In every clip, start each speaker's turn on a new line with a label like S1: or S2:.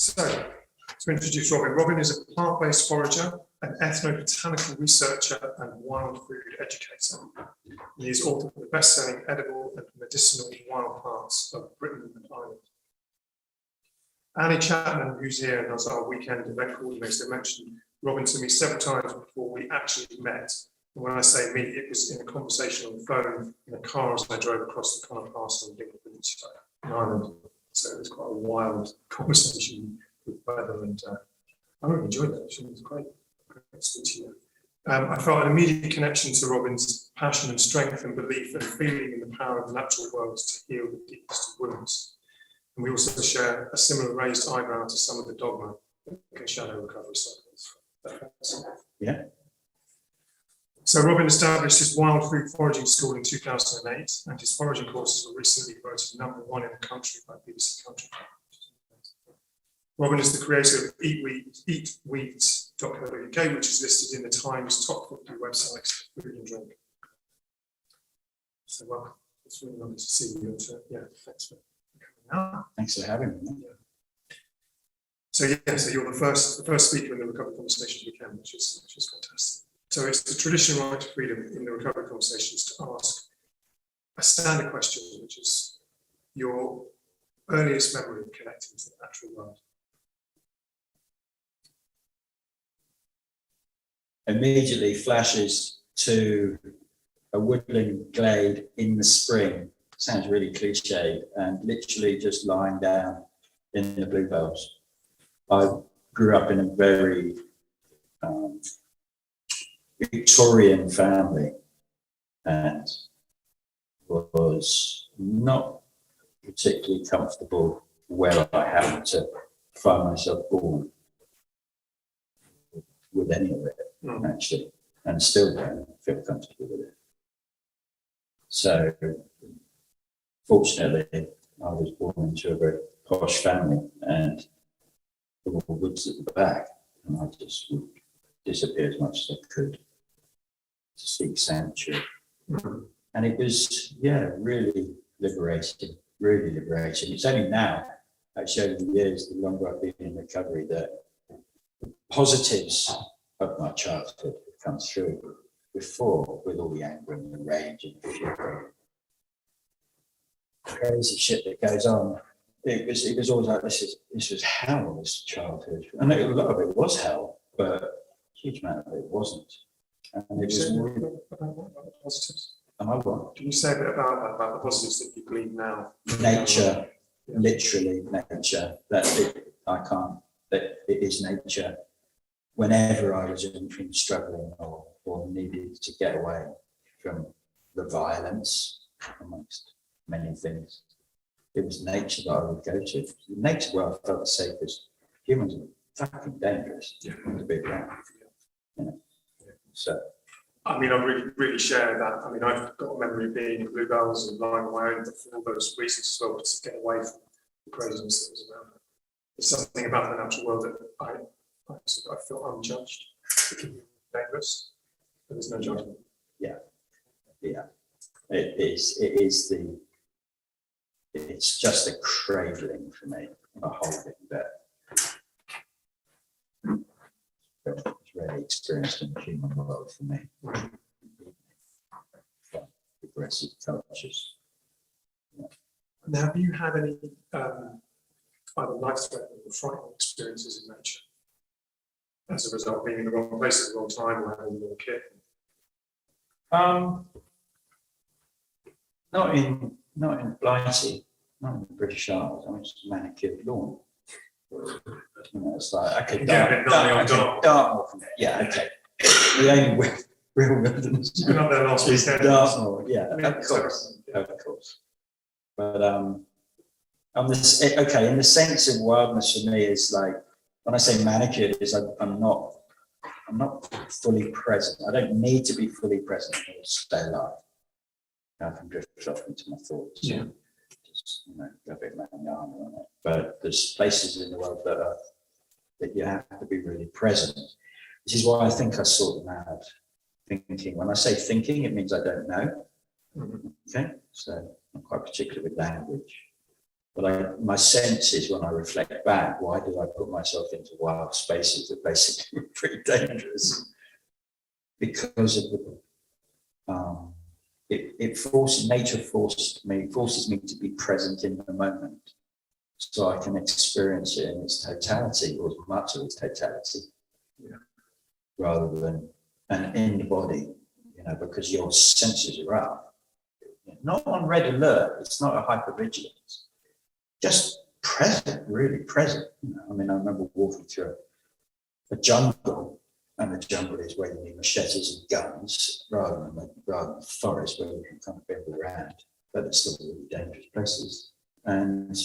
S1: So, to introduce Robin. Robin is a plant-based forager, an ethnobotanical researcher and wild food educator. He is author of the best-selling edible and medicinal wild plants of Britain and Ireland. Annie Chapman, who's here and was our weekend event coordinator, mentioned Robin to me several times before we actually met. And when I say meet, it was in a conversation on the phone in a car as I drove across the Connor Pass on Dingle Peninsula in Ireland. So it was quite a wild conversation with weather, and I really enjoyed that. It was great to speak to you. I felt an immediate connection to Robin's passion and strength and belief and feeling in the power of the natural world to heal the deepest of wounds. And we also share a similar raised eyebrow to some of the dogma that can shadow recovery cycles.
S2: Yeah.
S1: So Robin established his wild food foraging school in 2008, and his foraging courses were recently voted #1 in the country by BBC Country. Robin is the creator of eatweeds.co.uk, which is listed in the Times top 50 websites for food and drink. So welcome. It's really lovely to see you. Yeah, thanks for coming out.
S2: Thanks for having me.
S1: Yeah. So you're the first speaker in the Recovery Conversations weekend, which is fantastic. So it's the traditional right to freedom in the Recovery Conversations to ask a standard question, which is your earliest memory of connecting to the natural world.
S2: Immediately flashes to a woodland glade in the spring. Sounds really cliche, and literally just lying down in the bluebells. I grew up in a very Victorian family and was not particularly comfortable where I happened to find myself born with any of it, actually, and still don't feel comfortable with it. So fortunately, I was born into a very posh family, and there were woods at the back, and I just would disappear as much as I could to seek sanctuary. And it was, really liberating, really liberating. It's only now, actually over the years, the longer I've been in recovery, that the positives of my childhood have come through. Before, with all the anger and the rage and the crazy shit that goes on, it was always like, this was hell, this childhood. And a lot of it was hell, but a huge amount of it wasn't. And it was more about the positives. Am I what?
S1: Can you say a bit about the positives that you believe now?
S2: Nature, literally nature. That it is nature. Whenever I was in struggling or needed to get away from the violence, amongst many things, it was nature that I would go to. Nature where I felt the safest. Humans are fucking dangerous to be around. So,
S1: I mean, I really share that. I mean, I've got a memory of being in bluebells and lying on my own for all those reasons as well, to get away from the craziness that was around. There's something about the natural world that I feel unjudged. It can be dangerous, but there's no judgment.
S2: Yeah. It's just a cradling for me, a holding that it's really experienced in the human world for me. Progressive cultures.
S1: And have you had any either life-threatening or frightening experiences in nature as a result of being in the wrong place at the wrong time or having a little kid?
S2: Not in Blighty, not in the British Isles. I mean, it's a manicured lawn. It's like I could Dartmoor from it. Yeah, okay. The only real wilderness.
S1: You've been up there last weekend.
S2: Dartmoor, of course. But on this, in the sense of wildness for me is like, when I say manicured, is I'm not fully present. I don't need to be fully present in order to stay alive. I can drift off into my thoughts.
S1: Yeah.
S2: Just, go a bit manana on it. But there's places in the world that you have to be really present. This is why I think I sort them out. Thinking. When I say thinking, it means I don't know. Okay, so I'm quite particular with language. But my sense is when I reflect back, why did I put myself into wild spaces that basically were pretty dangerous? Because of the, nature forces me to be present in the moment, so I can experience it in its totality, or as much of its totality, rather than, and in the body, because your senses are up, not on red alert. It's not a hypervigilance. Just present, really present. I mean, I remember walking through a jungle, and the jungle is where you need machetes and guns rather than the forest where you can kind of bend around, but it's still really dangerous places. And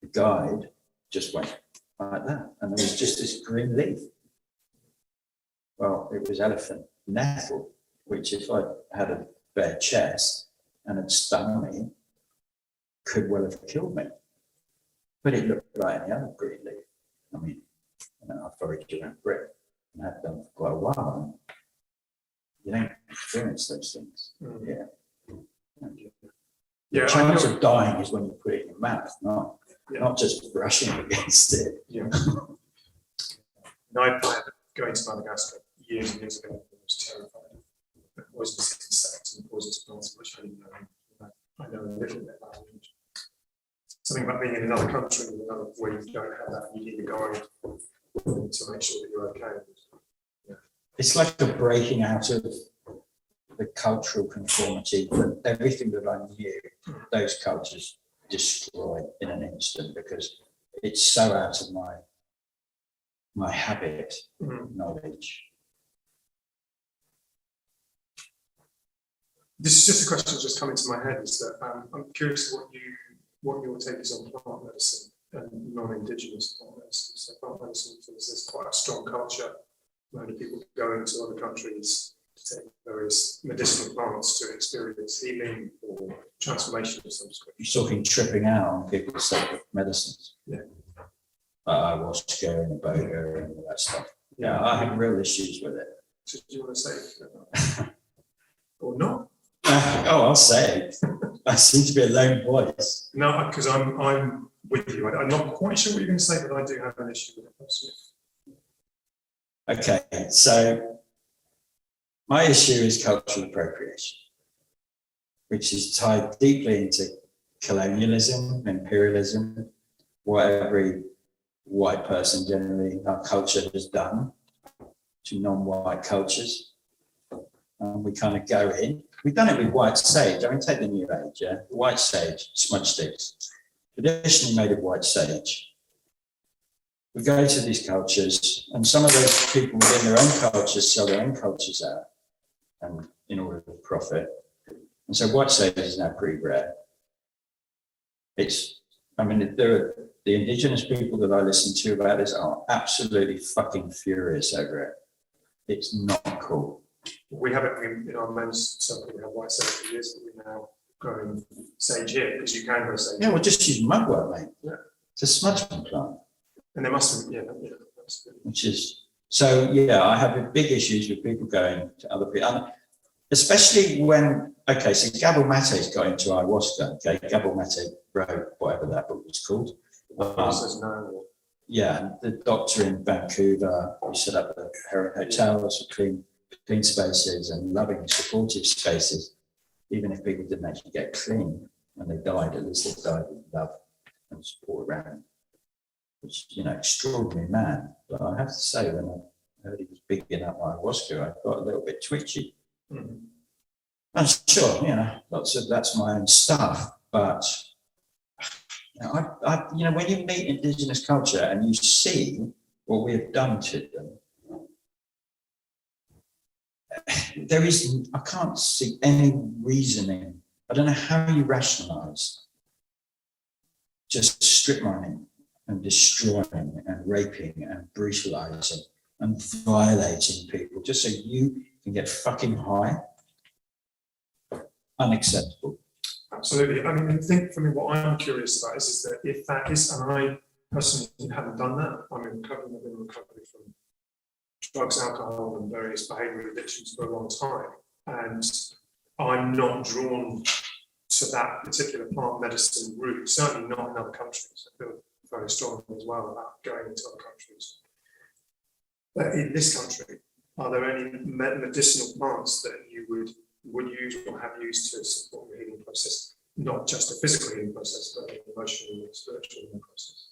S2: the guide just went like that, and there was just this green leaf. Well, it was elephant nettle, which if I had a bare chest and had stung me, could well have killed me. But it looked like any other green leaf. I mean, I've foraged around Britain and have done for quite a while. You don't experience those things. The chance of dying is when you put it in your mouth, not just brushing against it.
S1: I planned going to Madagascar years and years ago. I was terrified of poisonous insects and poisonous plants, which I didn't know. I know a little bit about it. Something about being in another country, where you don't have that, you need to go to make sure that you're okay.
S2: It's like a breaking out of the cultural conformity, that everything that I knew, those cultures destroy in an instant, because it's so out of my habit knowledge.
S1: This is just a question that's just come into my head, is that I'm curious what your take is on plant medicine and non-Indigenous plant medicine. So plant medicine, there's quite a strong culture. Many people go into other countries to take various medicinal plants to experience healing or transformation of some sort.
S2: You're talking tripping out on people's sacred medicines. Ayahuasca and iboga and all that stuff. I have real issues with it.
S1: So do you want to say or not?
S2: I'll say it. I seem to be a lone voice.
S1: No, because I'm with you. I'm not quite sure what you're going to say, but I do have an issue with it.
S2: Okay, so my issue is cultural appropriation, which is tied deeply into colonialism, imperialism, what every white person generally, our culture has done to non-white cultures. And we kind of go in. We've done it with white sage. I mean, take the New Age, white sage, smudge sticks, traditionally made of white sage. We go to these cultures, and some of those people within their own cultures sell their own cultures out, and in order to profit. And so white sage is now pretty rare. The indigenous people that I listen to about this are absolutely fucking furious over it. It's not cool.
S1: We have it in our men's circle. We have white sage for years, but we're now growing sage here, because you can grow sage.
S2: Yeah, we'll just use mugwort, mate.
S1: Yeah.
S2: It's a smudging plant.
S1: And there must be,
S2: Which is, so I have big issues with people going to other people, and especially when, so Gabor Mate's got into ayahuasca, Gabor Mate wrote whatever that book was called. The doctor in Vancouver, who set up the hotels for clean spaces and loving, supportive spaces, even if people didn't actually get clean when they died, at least they died with love and support around them. Which, extraordinary man. But I have to say, when I heard he was bigging up ayahuasca, I got a little bit twitchy. And sure, that's my own stuff. But when you meet indigenous culture and you see what we have done to them, I can't see any reasoning. I don't know how you rationalize just strip mining and destroying and raping and brutalizing and violating people just so you can get fucking high. Unacceptable.
S1: Absolutely. I mean, I think for me, what I'm curious about is that if that is, and I personally haven't done that, I've been in recovery from drugs, alcohol, and various behavioural addictions for a long time, and I'm not drawn to to that particular plant medicine route, certainly not in other countries. I feel very strongly as well about going into other countries. But in this country, are there any medicinal plants that you would use or have used to support the healing process? Not just a physical healing process, but an emotional and spiritual healing process.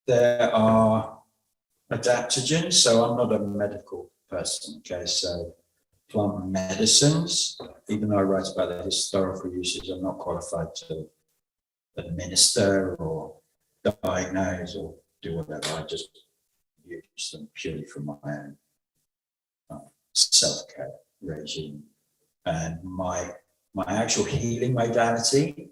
S2: There are adaptogens, so I'm not a medical person, okay, so plant medicines, even though I write about the historical uses, I'm not qualified to administer or diagnose or do whatever. I just use them purely for my own self-care regime. And my actual healing modality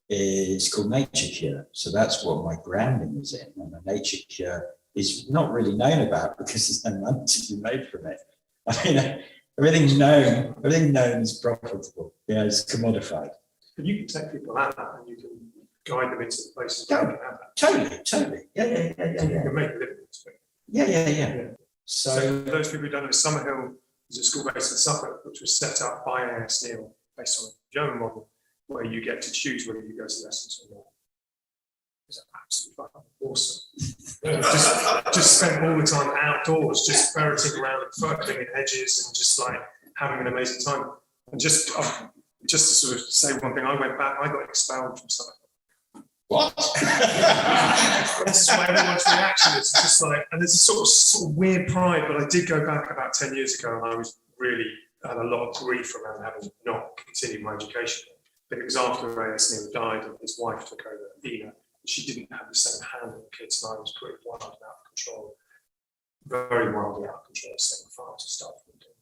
S2: is called nature cure. So that's what my grounding is in. And the nature cure is not really known about because there's no money to be made from it. I mean, everything known is profitable. Yeah, it's commodified.
S1: But you can take people out and you can guide them into the places where they can have that.
S2: Totally. Yeah.
S1: You can make a living.
S2: Yeah.
S1: So those people who don't know, Summerhill is a school based in Suffolk, which was set up by A.S. Neil based on a German model, where you get to choose whether you go to lessons or not. It's absolutely awesome. just spent all the time outdoors, just ferreting around and ferreting in hedges and just like having an amazing time. And just to sort of say one thing, I went back, I got expelled from Suffolk.
S2: What?
S1: That's why everyone's reaction is just like, and there's a sort of weird pride, but I did go back about 10 years ago and I was really had a lot of grief around having not continued my education. But it was after A.S. Neil died and his wife took over, Ina. She didn't have the same hand on the kids, and I was pretty wild and out of control. Very wildly out of control, staying far to start from doing.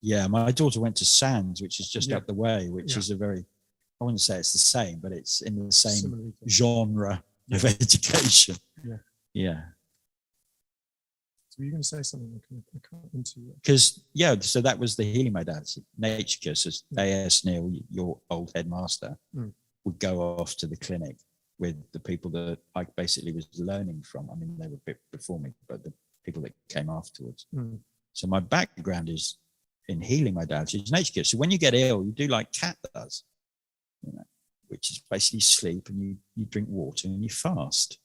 S3: Yeah, my daughter went to Sands, which is just up the way, which is a very, I wouldn't say it's the same, but it's in the same genre of education. Yeah.
S1: So you're going to say something I can't into it.
S3: Because, so that was the healing modality. Nature cure, so A.S. Neil, your old headmaster, would go off to the clinic with the people that I basically was learning from. I mean, they were a bit before me, but the people that came afterwards. So my background is in healing modalities, nature cure. So when you get ill, you do like Kat does, which is basically sleep and you drink water and you fast.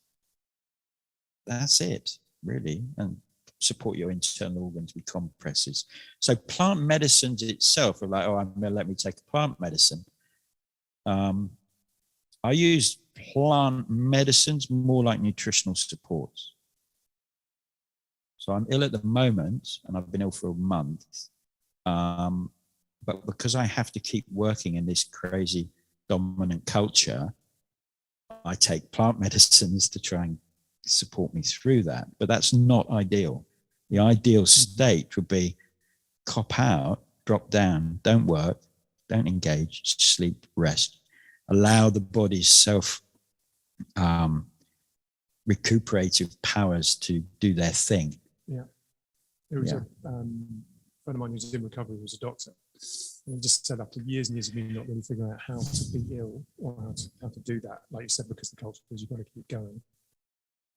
S3: That's it, really. And support your internal organs with compresses. So plant medicines itself are like, I'm going to let me take a plant medicine. I use plant medicines more like nutritional supports. So I'm ill at the moment and I've been ill for a month. But because I have to keep working in this crazy dominant culture, I take plant medicines to try and support me through that. But that's not ideal. The ideal state would be cop out, drop down, don't work, don't engage, sleep, rest. Allow the body's self recuperative powers to do their thing.
S1: Yeah. There was a friend of mine who's in recovery, who was a doctor. And he just said after years and years of me not really figuring out how to be ill or how to do that, like you said, because the culture is you've got to keep going.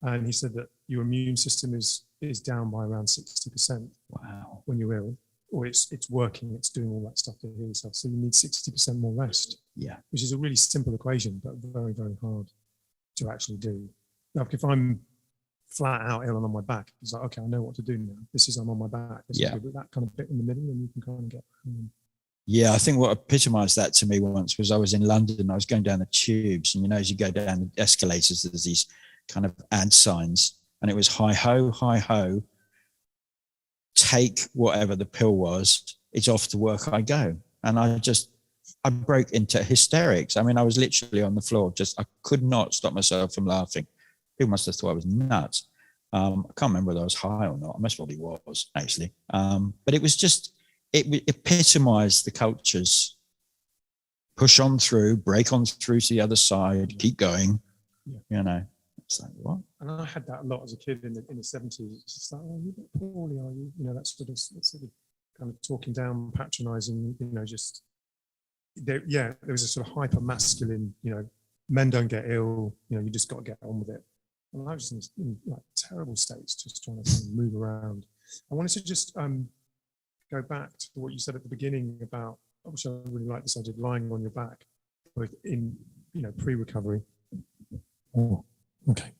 S1: And he said that your immune system is down by around 60%.
S3: Wow.
S1: When you're ill, or it's working, it's doing all that stuff to heal yourself. So you need 60% more rest.
S3: Yeah.
S1: Which is a really simple equation, but very, very hard to actually do. Now, if I'm flat out ill and on my back, it's like, okay, I know what to do now. This is I'm on my back. But that kind of bit in the middle, and you can kind of get.
S3: Yeah, I think what epitomized that to me once was I was in London. I was going down the tubes, and as you go down the escalators, there's these kind of ad signs, and it was hi ho, take whatever the pill was. It's off to work I go, and I broke into hysterics. I mean, I was literally on the floor. I could not stop myself from laughing. People must have thought I was nuts. I can't remember whether I was high or not. I most probably was, actually. But it was just, it epitomized the cultures. Push on through, break on through to the other side, keep going. It's like, what?
S1: And I had that a lot as a kid in the 70s. It's just like, oh, you're a bit poorly, are you? That sort of kind of talking down, patronizing, just, there was a sort of hyper masculine, men don't get ill, you just got to get on with it. And I was in like terrible states, just trying to kind of move around. I wanted to just go back to what you said at the beginning about, which I really like this idea of lying on your back. both in, pre-recovery.
S4: Oh, okay.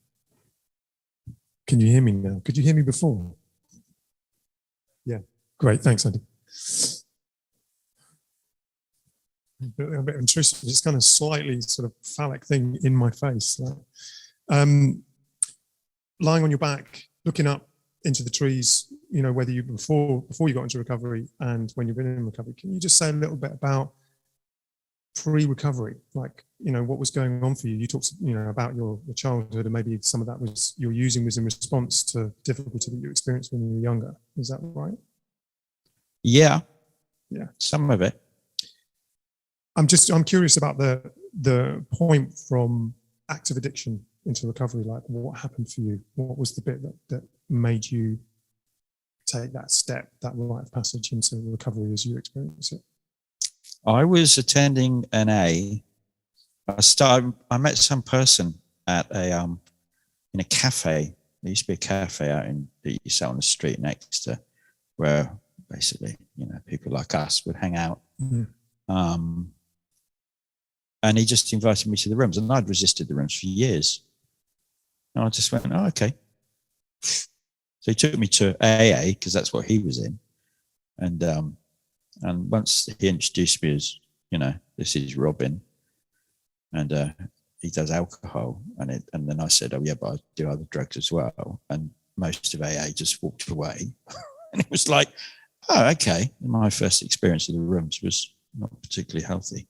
S4: Can you hear me now? Could you hear me before? Yeah, great. Thanks, Andy. A bit intrusive, just kind of slightly sort of phallic thing in my face. Lying on your back, looking up into the trees, whether you before you got into recovery and when you've been in recovery. Can you just say a little bit about pre-recovery, like, what was going on for you? You talked, about your childhood, and maybe some of that was you're using was in response to difficulty that you experienced when you were younger. Is that right?
S3: Yeah.
S4: Yeah.
S3: Some of it.
S4: I'm curious about the point from active addiction into recovery. Like, what happened for you? What was the bit that made you take that step, that rite of passage into recovery as you experience it?
S3: I was attending an A. I met some person at in a cafe. There used to be a cafe out that you sat on the street next to, where basically, people like us would hang out.
S4: Mm-hmm.
S3: And he just invited me to the rooms, and I'd resisted the rooms for years. And I just went, oh, okay. So he took me to AA because that's what he was in. And once he introduced me as, this is Robin, and he does alcohol, and then I said, oh yeah, but I do other drugs as well. And most of AA just walked away. And it was like, oh, okay. My first experience of the rooms was not particularly healthy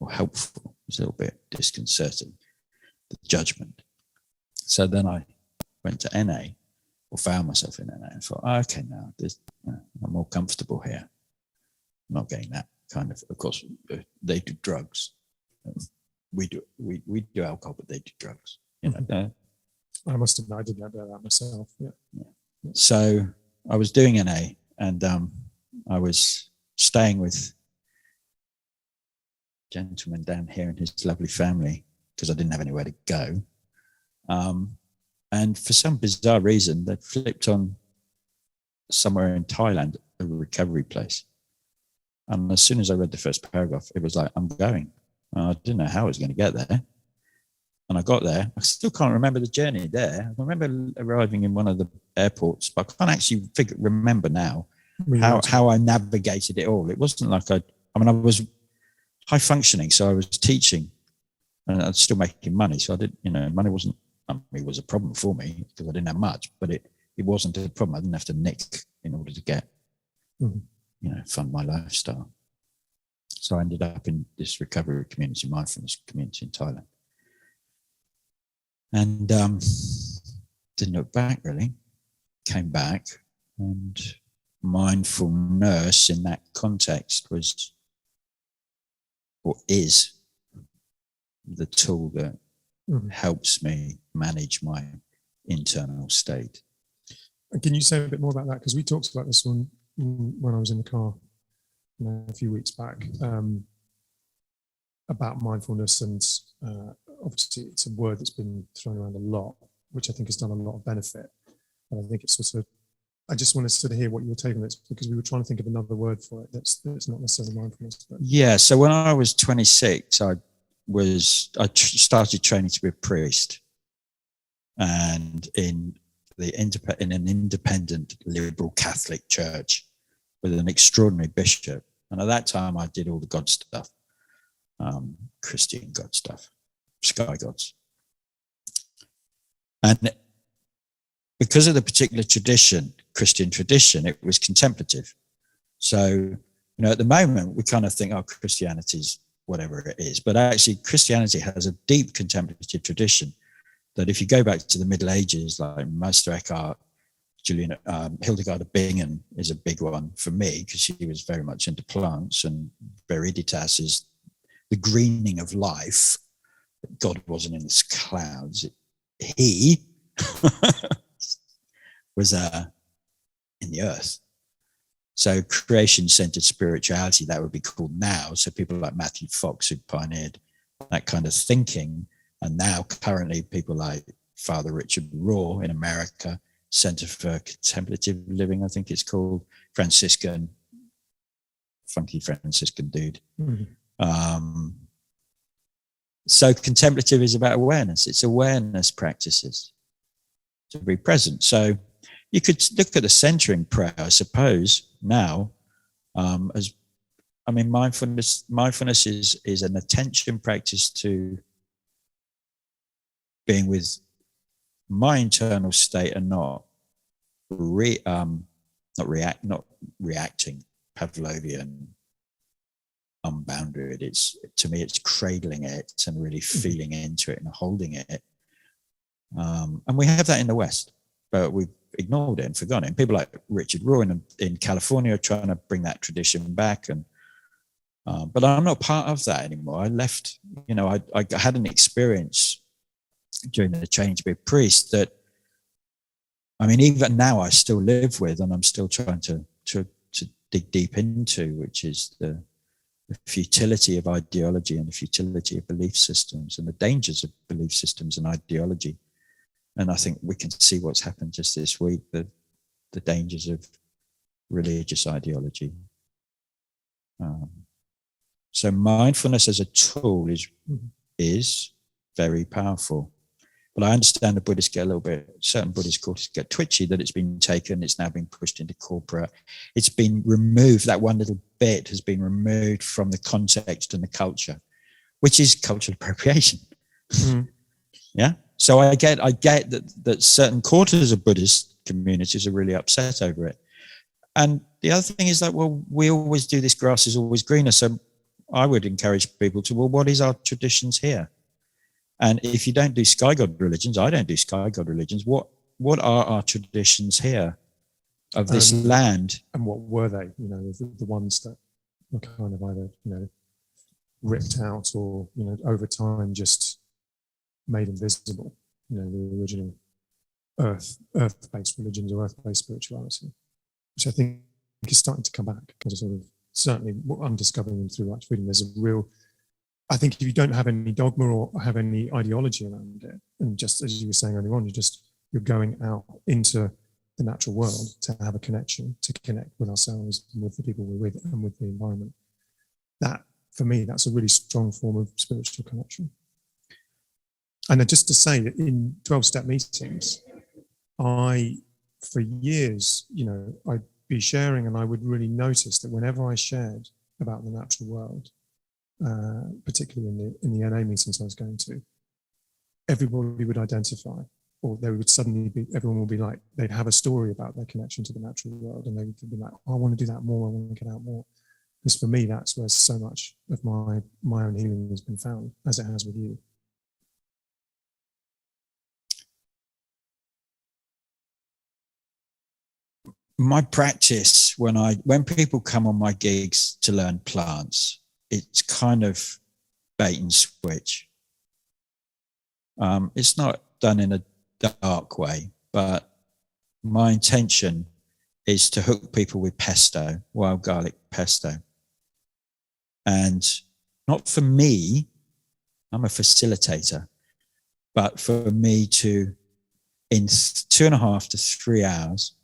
S3: or helpful. It was a little bit disconcerting, the judgment. So then I went to NA, or found myself in NA, and thought, oh, okay, now I'm more comfortable here. I'm not getting that kind of course, they do drugs. We do alcohol, but they do drugs.
S4: I must admit, I didn't know that myself. Yeah.
S3: So I was doing NA, and I was staying with a gentleman down here and his lovely family because I didn't have anywhere to go. And for some bizarre reason, they flipped on somewhere in Thailand, a recovery place. And as soon as I read the first paragraph, it was like, I'm going. I didn't know how I was going to get there. And I got there. I still can't remember the journey there. I remember arriving in one of the airports, but I can't actually remember now how I navigated it all. It wasn't like I was high functioning, so I was teaching and I was still making money. So I didn't, money wasn't, it was a problem for me because I didn't have much, but it wasn't a problem. I didn't have to nick in order to get, fund my lifestyle. So I ended up in this recovery community, mindfulness community in Thailand. And didn't look back really. Came back, and mindfulness in that context was, or is, the tool that helps me manage my internal state.
S4: And can you say a bit more about that? Because we talked about this one when I was in the car a few weeks back, about mindfulness, and obviously it's a word that's been thrown around a lot, which I think has done a lot of benefit. And I think it's sort of, I just want to sort of hear what your take on this, because we were trying to think of another word for it that's not necessarily mindfulness. But.
S3: Yeah, so when I was 26, I started training to be a priest, and in an independent liberal Catholic church with an extraordinary bishop. And at that time, I did all the God stuff, Christian God stuff, sky gods. And because of the particular tradition, Christian tradition, it was contemplative. So, at the moment, we kind of think, oh, Christianity's whatever it is. But actually, Christianity has a deep contemplative tradition that if you go back to the Middle Ages, like Meister Eckhart, Hildegard of Bingen is a big one for me because she was very much into plants, and Viriditas is the greening of life. God wasn't in the clouds. He was in the earth. So creation-centered spirituality, that would be called now. So people like Matthew Fox, who pioneered that kind of thinking, and now currently people like Father Richard Raw in America, Center for Contemplative Living, I think it's called, funky Franciscan dude. so contemplative is about awareness. It's awareness practices to be present. So you could look at the centering prayer, I suppose, now, as, I mean, mindfulness is an attention practice to being with my internal state and not reacting, Pavlovian, unbounded. It's, to me, it's cradling it and really feeling into it and holding it. And we have that in the West, but we've ignored it and forgotten it. And people like Richard Rohr in California are trying to bring that tradition back. And but I'm not part of that anymore. I left, you know, I had an experience during the training to be a priest that, I mean, even now I still live with, and I'm still trying to dig deep into, which is the futility of ideology and the futility of belief systems and the dangers of belief systems and ideology. And I think we can see what's happened just this week, the dangers of religious ideology. So mindfulness as a tool is very powerful. But I understand the Buddhists get a little bit, certain Buddhist courses get twitchy that it's been taken, it's now been pushed into corporate. It's been removed, that one little bit has been removed from the context and the culture, which is cultural appropriation. Yeah. So I get that certain quarters of Buddhist communities are really upset over it. And the other thing is that, well, we always do this, grass is always greener. So I would encourage people to, well, what is our traditions here? And if you don't do sky god religions, I don't do sky god religions. What are our traditions here of this land?
S4: And what were they? You know, the ones that were kind of either, you know, ripped out or, you know, over time just made invisible. You know, the original earth-based religions or earth-based spirituality, which I think is starting to come back, because sort of certainly what I'm discovering through Right Freedom, there's a real, I think if you don't have any dogma or have any ideology around it, and just as you were saying earlier on, you're going out into the natural world to have a connection, to connect with ourselves and with the people we're with and with the environment. That, for me, that's a really strong form of spiritual connection. And then just to say that in 12-step meetings, for years, you know, I'd be sharing, and I would really notice that whenever I shared about the natural world, particularly in the NA meetings I was going to, everybody would identify, or they would suddenly be, everyone would be like, they'd have a story about their connection to the natural world, and they would be like, oh, I want to do that more, I want to get out more. Because for me, that's where so much of my own healing has been found, as it has with you.
S3: My practice, when people come on my gigs to learn plants, it's kind of bait and switch. It's not done in a dark way, but my intention is to hook people with pesto, wild garlic pesto. And not for me, I'm a facilitator, but for me to, in 2.5 to 3 hours,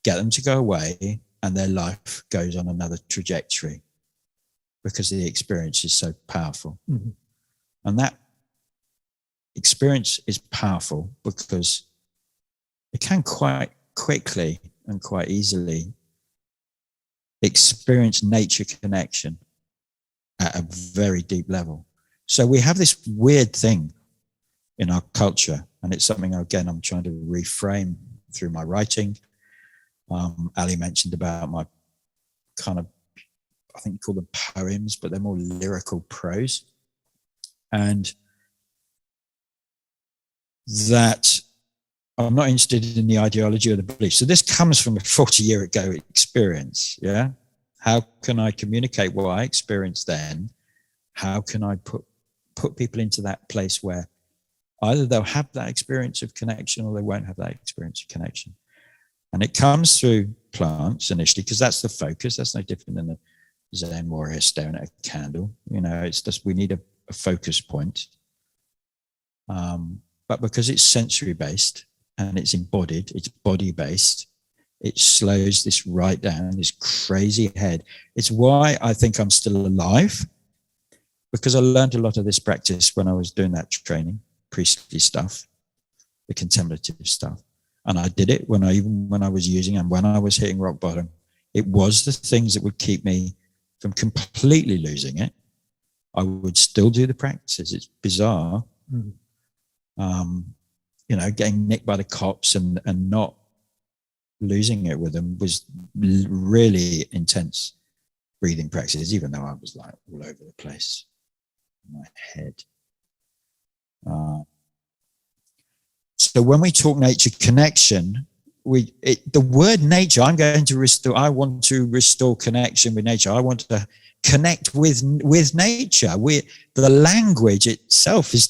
S3: get them to go away and their life goes on another trajectory, because the experience is so powerful.
S4: Mm-hmm.
S3: And that experience is powerful because it can quite quickly and quite easily experience nature connection at a very deep level. So we have this weird thing in our culture, and it's something, again, I'm trying to reframe through my writing. Ali mentioned about my kind of, I think you call them poems, but they're more lyrical prose. And that I'm not interested in the ideology or the belief. So this comes from a 40-year ago experience, yeah? How can I communicate what I experienced then? How can I put people into that place where either they'll have that experience of connection or they won't have that experience of connection? And it comes through plants initially, because that's the focus. That's no different than a Zen warrior staring at a candle. You know, it's just, we need a focus point. But because it's sensory based and it's embodied, it's body based, it slows this right down, this crazy head. It's why I think I'm still alive, because I learned a lot of this practice when I was doing that training, priestly stuff, the contemplative stuff. And I did it when I was using and when I was hitting rock bottom. It was the things that would keep me from completely losing it. I would still do the practices. It's bizarre. You know, getting nicked by the cops and not losing it with them was really intense breathing practices, even though I was like all over the place in my head. So when we talk nature connection, the word nature, I want to restore connection with nature. I want to connect with nature. The language itself is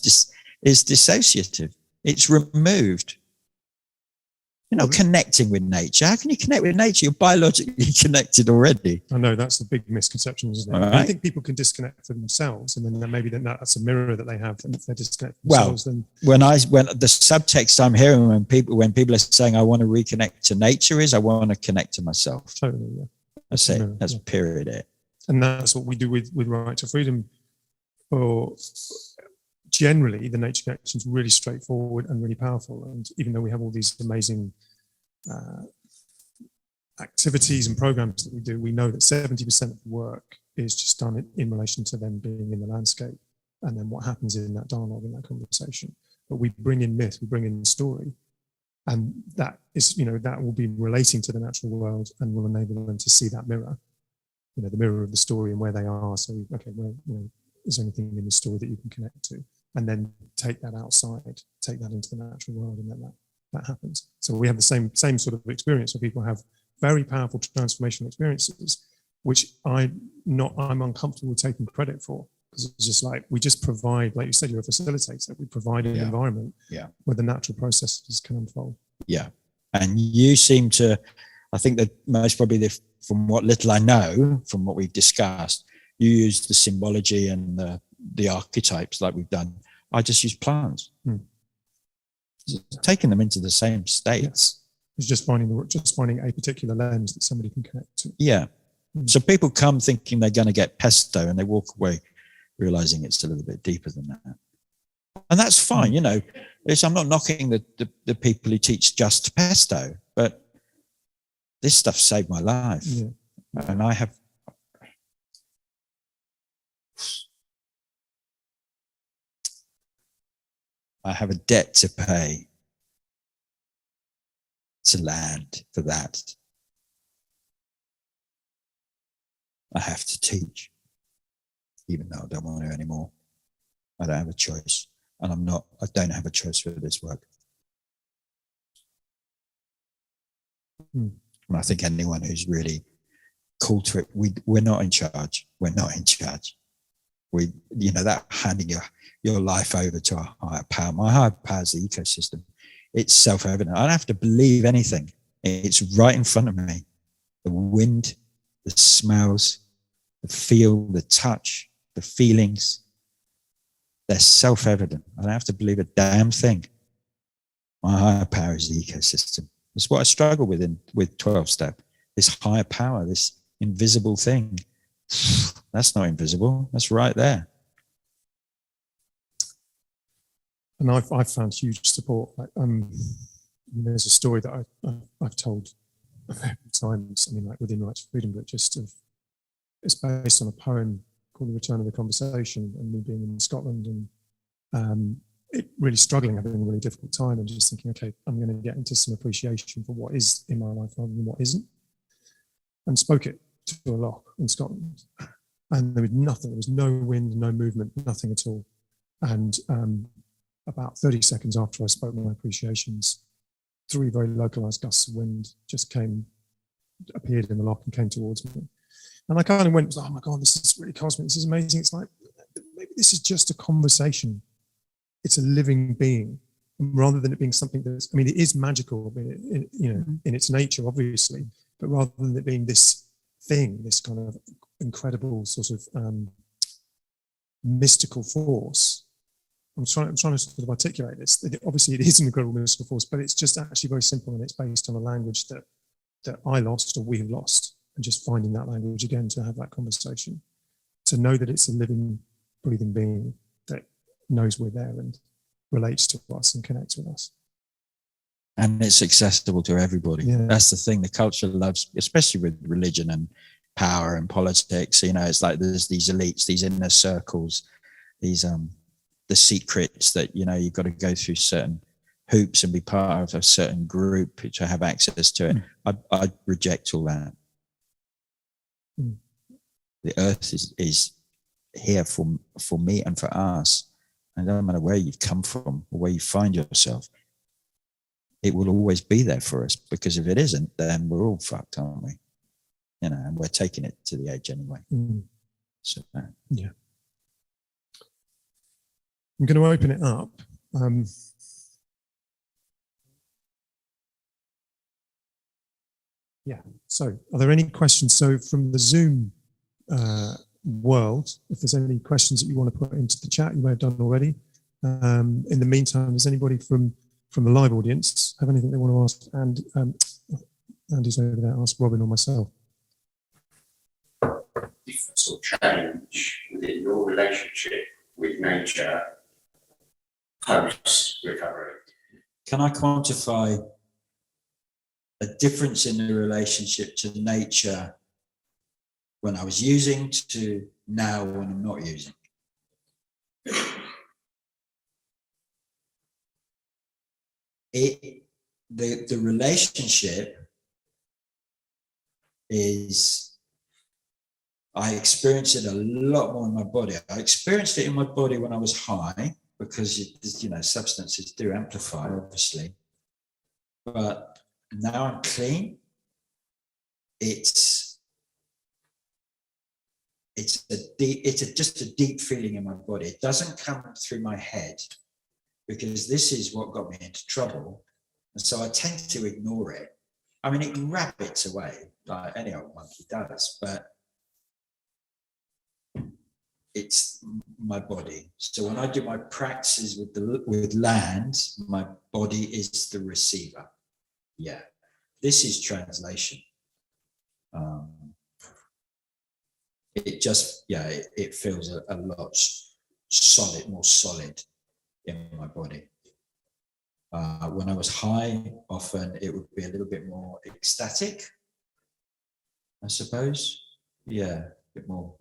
S3: dissociative. It's removed. You're not connecting with nature. How can you connect with nature? You're biologically connected already.
S4: I know that's the big misconception, isn't it?
S3: Right.
S4: I think people can disconnect from themselves, and then maybe that's a mirror that they have. And if they disconnect from themselves, then
S3: when the subtext I'm hearing when people are saying I want to reconnect to nature is I want to connect to myself.
S4: totally, yeah.
S3: That's it. That's period it.
S4: And that's what we do with Rite to Freedom. Or generally, the nature connection is really straightforward and really powerful. And even though we have all these amazing activities and programs that we do, we know that 70% of the work is just done in relation to them being in the landscape, and then what happens in that dialogue, in that conversation. But we bring in myth, we bring in story, and that is, that will be relating to the natural world and will enable them to see that mirror, the mirror of the story and where they are. So, okay, well, is there anything in the story that you can connect to? And then take that outside, take that into the natural world, and then that happens. So we have the same sort of experience where people have very powerful transformational experiences, which I'm uncomfortable taking credit for, because it's just like, we just provide, like you said, you're a facilitator. We provide an environment where the natural processes can unfold. Yeah.
S3: And you seem to, I think that most probably from what little I know, from what we've discussed, you use the symbology and the archetypes like we've done. I just use plants. Taking them into the same states.
S4: It's just finding a particular lens that somebody can connect to.
S3: Yeah. So people come thinking they're going to get pesto, and they walk away realizing it's a little bit deeper than that. And that's fine. I'm not knocking the people who teach just pesto, but this stuff saved my life. Yeah. And I have a debt to pay to land for that. I have to teach, even though I don't want to anymore. I don't have a choice, and I don't have a choice for this work. And I think anyone who's really called to it, we're not in charge. We're not in charge. That handing your life over to a higher power. My higher power is the ecosystem. It's self-evident. I don't have to believe anything. It's right in front of me. The wind, the smells, the feel, the touch, the feelings. They're self-evident. I don't have to believe a damn thing. My higher power is the ecosystem. That's what I struggle with 12-step. This higher power, this invisible thing. That's not invisible. That's right there.
S4: And I've found huge support. There's a story that I've told a few times. Within Rite to Freedom, but it's based on a poem called "The Return of the Conversation," and me being in Scotland and it really struggling, having a really difficult time, and just thinking, okay, I'm going to get into some appreciation for what is in my life rather than what isn't, and spoke it to a loch in Scotland, and there was nothing. There was no wind, no movement, nothing at all, and about 30 seconds after I spoke my appreciations, 3 very localized gusts of wind just appeared in the loch and came towards me. And I kind of went, oh my God, this is really cosmic. This is amazing. It's like, maybe this is just a conversation. It's a living being, rather than it being something that's, it is magical in its nature, obviously, but rather than it being this thing, this kind of incredible sort of mystical force. I'm trying to sort of articulate this. Obviously, it is an incredible mystical force, but it's just actually very simple, and it's based on a language that I lost or we have lost, and just finding that language again to have that conversation, to know that it's a living breathing being that knows we're there and relates to us and connects with us.
S3: And it's accessible to everybody.
S4: Yeah.
S3: That's the thing. The culture loves, especially with religion and power and politics. You know, it's like there's these elites, these inner circles, these the secrets that, you know, you've got to go through certain hoops and be part of a certain group to have access to it. I reject all that. The earth is here for me and for us. And it doesn't matter where you've come from or where you find yourself. It will always be there for us, because if it isn't, then we're all fucked, aren't we? You know, and we're taking it to the edge anyway. So
S4: yeah. I'm going to open it up. Yeah. So, are there any questions? So, from the Zoom world, if there's any questions that you want to put into the chat, you may have done already. In the meantime, does anybody from the live audience have anything they want to ask? And Andy's over there, ask Robin or myself.
S5: Difference or change within your relationship with nature post recovery?
S3: can I quantify a difference in the relationship to nature when I was using to now when I'm not using? The relationship is, I experienced it a lot more in my body. I experienced it in my body when I was high, because you know, substances do amplify, obviously. But now I'm clean. It's just a deep feeling in my body. It doesn't come through my head, because this is what got me into trouble. And so I tend to ignore it. I mean, it rabbits away like any old monkey does, but it's my body. So when I do my practices with land, my body is the receiver. Yeah, this is translation. It just, yeah, it feels a lot solid, more solid in my body. When I was high, often it would be a little bit more ecstatic, I suppose. Yeah, a bit more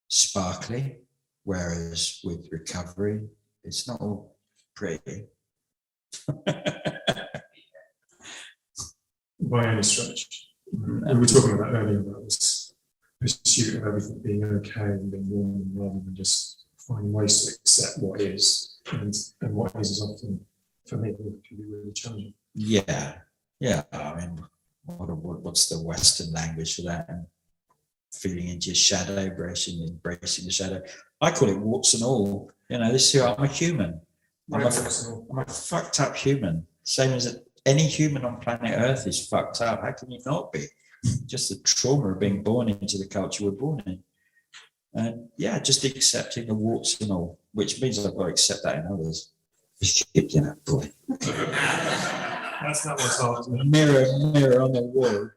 S3: sparkly, whereas with recovery, it's not all pretty.
S1: By any stretch. We were talking about earlier about this pursuit of everything being okay and being normal, rather than just finding ways to accept what is, and what is often, for me, can be really challenging.
S3: Yeah, I mean, what's the Western language for that? And feeling into your shadow, embracing the shadow. I call it warts and all. You know, this is who I'm a human. I'm a fucked up human. Same as any human on planet Earth is fucked up. How can you not be? Just the trauma of being born into the culture we're born in. And yeah, just accepting the warts and all, which means I've got to accept that in others. You know, boy.
S1: That's not what's hard.
S3: Mirror on the wall.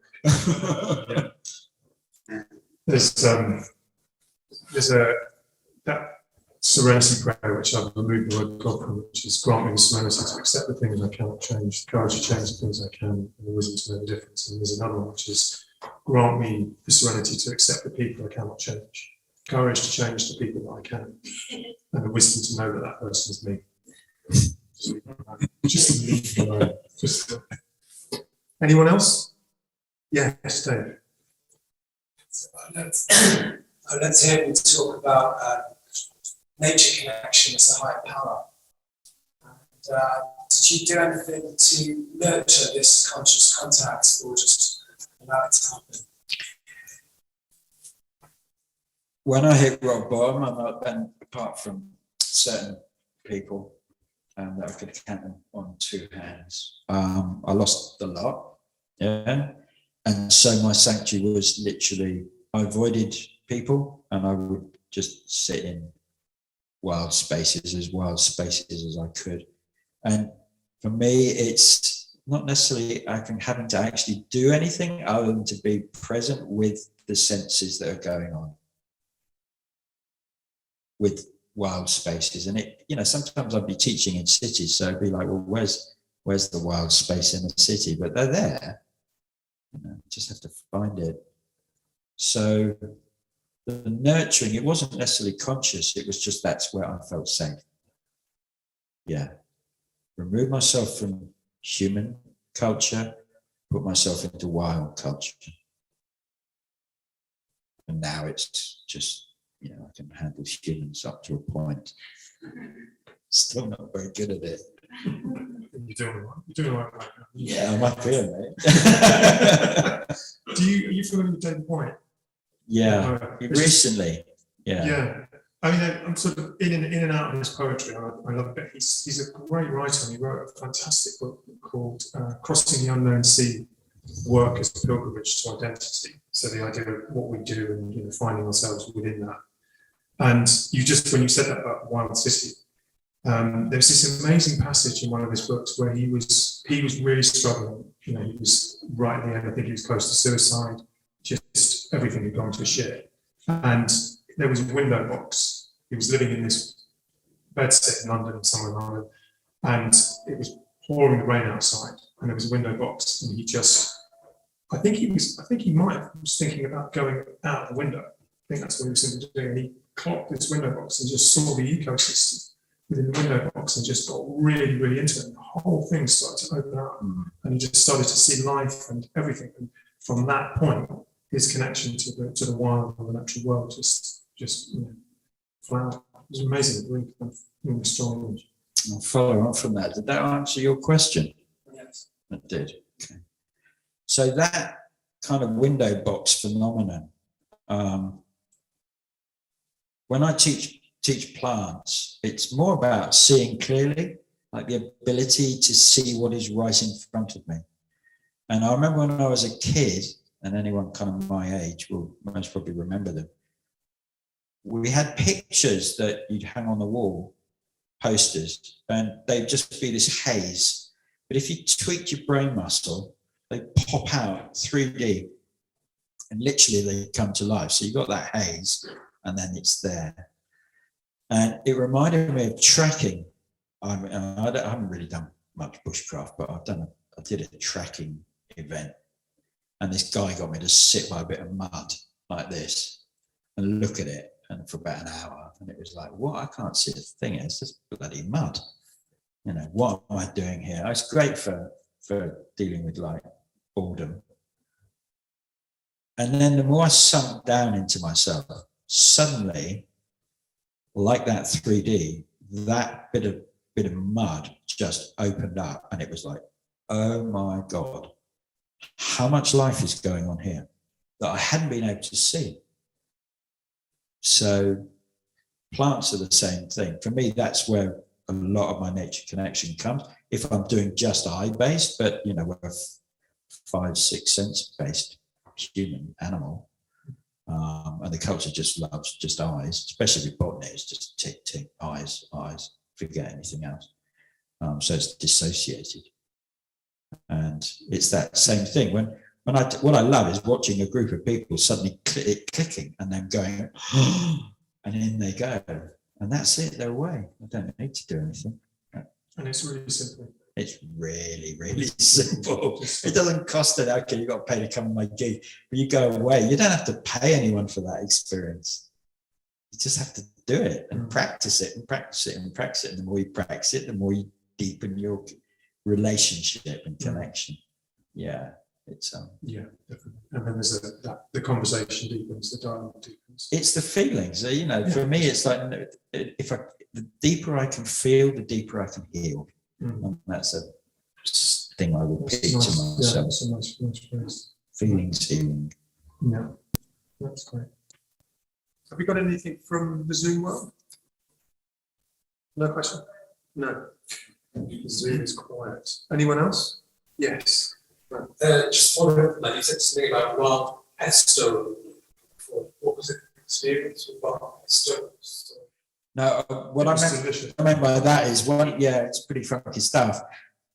S1: Yeah. There's that serenity prayer, which I've removed the word God from, which is grant me the serenity to accept the things I cannot change, the courage to change the things I can, and the wisdom to know the difference. And there's another one, which is grant me the serenity to accept the people I cannot change, courage to change the people that I can, and the wisdom to know that that person is me. Just leave me alone. Anyone else? Yes, Dave.
S6: So let's hear you talk about nature connection as a higher power. And, did you do anything to nurture this conscious contact, or just allow it to happen?
S3: When I hit rock bottom, and apart from certain people that I could count them on two hands, I lost a lot. Yeah. And so my sanctuary was literally, I avoided people, and I would just sit in wild spaces as I could. And for me, it's not necessarily having to actually do anything other than to be present with the senses that are going on. with wild spaces. And it, you know, sometimes I'd be teaching in cities, so I'd be like, well, where's the wild space in a city? But they're there. You know, you just have to find it. So the nurturing, it wasn't necessarily conscious, it was just that's where I felt safe. Yeah. Remove myself from human culture, put myself into wild culture. And now it's just, you know, I can handle humans up to a point. Still not very good at it.
S1: You're doing all right. You're doing all right right now.
S3: Yeah, I'm up here, mate.
S1: Are you familiar with David White?
S3: Yeah,
S1: It's-
S3: recently. Yeah.
S1: Yeah. I mean, I'm sort of in and out of his poetry. I love it. He's a great writer, and he wrote a fantastic book called Crossing the Unknown Sea, Work as a Pilgrimage to Identity. So the idea of what we do and, you know, finding ourselves within that. And you just, when you said that about Wild City, there's this amazing passage in one of his books where he was really struggling. You know, he was right at the end. I think he was close to suicide. Just everything had gone to shit. And there was a window box. He was living in this bedstead in London, somewhere in London, and it was pouring rain outside. And there was a window box, and he just, I think he might have was thinking about going out the window. I think that's what he was thinking of doing. And he clocked this window box and just saw the ecosystem within the window box and just got really, really into it. And the whole thing started to open up, and he just started to see life and everything. And from that point, his connection to the wild and the natural world just you know, flowered. It was amazing, really strong image.
S3: I'll follow on from that. Did that answer your question?
S6: Yes.
S3: It did. Okay. So that kind of window box phenomenon, when I teach plants, it's more about seeing clearly, like the ability to see what is right in front of me. And I remember when I was a kid, and anyone kind of my age will most probably remember them, we had pictures that you'd hang on the wall, posters, and they'd just be this haze. But if you tweaked your brain muscle, they pop out 3D, and literally they come to life. So you got that haze, and then it's there. And it reminded me of trekking. I haven't really done much bushcraft, but I did a trekking event, and this guy got me to sit by a bit of mud like this and look at it, and for about an hour, and it was like, what? I can't see a thing. It's just bloody mud. You know, what am I doing here? It's great for dealing with like boredom. And then the more I sunk down into myself, suddenly, like that 3D, that bit of mud just opened up, and it was like, oh my God, how much life is going on here that I hadn't been able to see. So plants are the same thing. For me, that's where a lot of my nature connection comes. If I'm doing just eye-based, but you know, we're 5, 6 sense-based human animal, and the culture just loves just eyes, especially with botany, it's just tick, tick, eyes, forget anything else. So it's dissociated. And it's that same thing. What I love is watching a group of people suddenly clicking and then going, and in they go. And that's it, they're away. I don't need to do anything.
S1: And it's really simple.
S3: It's really, really simple. It doesn't cost an okay, you've got to pay to come on my gig. But you go away, you don't have to pay anyone for that experience. You just have to do it and practice it and practice it and practice it. And the more you practice it, the more you deepen your relationship and connection. Yeah, it's
S1: Yeah, definitely. And then there's the conversation deepens, the dialogue deepens.
S3: it's the feelings. You know, for me, it's like the deeper I can feel, the deeper I can heal. And that's a thing I repeat to myself.
S1: Yeah, that's a nice phrase.
S3: Feelings healing.
S1: Yeah, that's great. Have you got anything from the Zoom world? No question? No. The Zoom is quiet. Anyone else? Yes.
S6: Just wondering, like you said something about wild pesto. What was it? Experience with wild pesto?
S3: No, what I meant by that is it's pretty funky stuff.